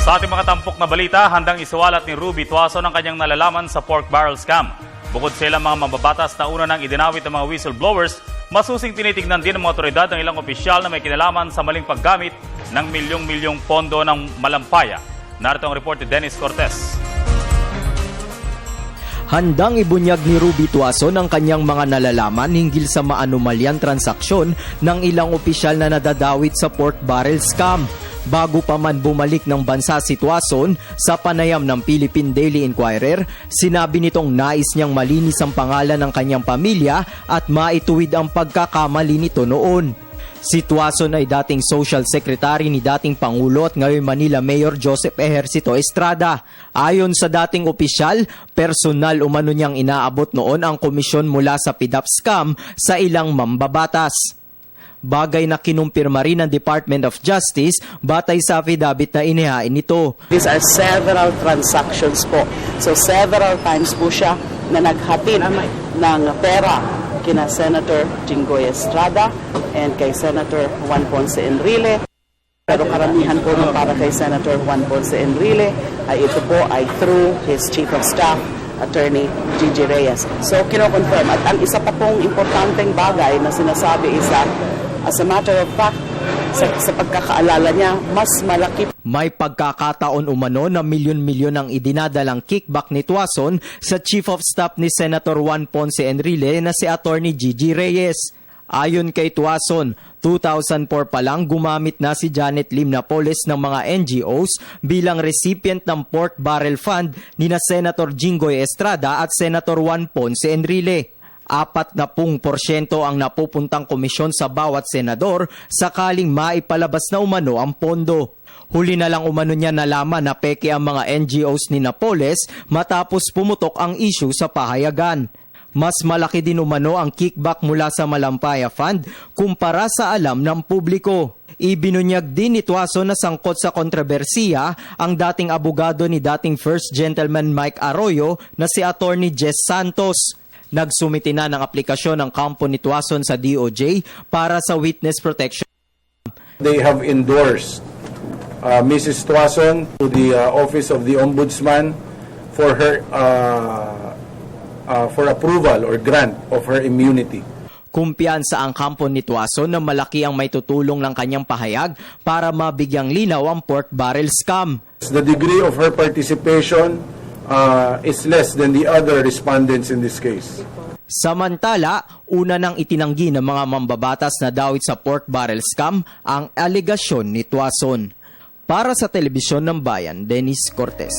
Sa ating mga tampok na balita, handang isuwalat ni Ruby Tuason ang kanyang nalalaman sa pork barrel scam. Bukod sa ilang mga mababatas na una nang idinawit ng mga whistleblowers, masusing tinitignan din ng mga otoridad ng ilang opisyal na may kinalaman sa maling paggamit ng milyong-milyong pondo ng malampaya. Narito ang report ni Dennis Cortez. Handang ibunyag ni Ruby Tuason ang kanyang mga nalalaman hinggil sa maanumalyang transaksyon ng ilang opisyal na nadadawit sa pork barrel scam. Bago pa man bumalik ng bansa si Tuason sa panayam ng Philippine Daily Inquirer, sinabi nitong nais niyang malinis ang pangalan ng kanyang pamilya at maituwid ang pagkakamali nito noon. Si Tuason ay dating Social Secretary ni dating Pangulo at ngayon Manila Mayor Joseph Ejercito Estrada. Ayon sa dating opisyal, personal umano niyang inaabot noon ang komisyon mula sa PDAP scam sa ilang mambabatas. Bagay na kinumpirma rin ng Department of Justice batay sa affidavit na inihain nito. These are several transactions po. So several times po siya na naghatid ng pera kina Senator Jinggoy Estrada and kay Senator Juan Ponce Enrile. Pero karamihan po ng para kay Senator Juan Ponce Enrile ay ito po ay through his Chief of Staff, Attorney Gigi Reyes. So kinoconfirm. At ang isa pa pong importanteng bagay na sinasabi is that as a matter of fact, sa pagkakaalala niya, mas malaki. May pagkakataon umano na milyon-milyon ang idinadalang kickback ni Tuason sa Chief of Staff ni Senator Juan Ponce Enrile na si Attorney Gigi Reyes. Ayon kay Tuason, 2004 pa lang gumamit na si Janet Lim Napoles ng mga NGOs bilang recipient ng pork barrel fund ni na Senator Jinggoy Estrada at Senator Juan Ponce Enrile. 40% ang napupuntang komisyon sa bawat senador sakaling maipalabas na umano ang pondo. Huli na lang umano niya nalaman na peke ang mga NGOs ni Napoles matapos pumutok ang issue sa pahayagan. Mas malaki din umano ang kickback mula sa Malampaya Fund kumpara sa alam ng publiko. Ibinunyag din ni Tuason na sangkot sa kontrobersiya ang dating abogado ni dating First Gentleman Mike Arroyo na si Attorney Jess Santos. Nagsumiti na ng aplikasyon ng kampo ni Tuason sa DOJ para sa witness protection. They have endorsed Mrs. Tuason to the Office of the Ombudsman for her for approval or grant of her immunity. Kumpiyansa ang kampo ni Tuason na malaki ang may tutulong ng kanyang pahayag para mabigyang linaw ang pork barrel scam. The degree of her participation is less than the other respondents in this case. Samantala, una nang itinanggi ng mga mambabatas na dawit sa pork barrel scam ang alegasyon ni Tuason. Para sa Telebisyon ng Bayan, Dennis Cortez.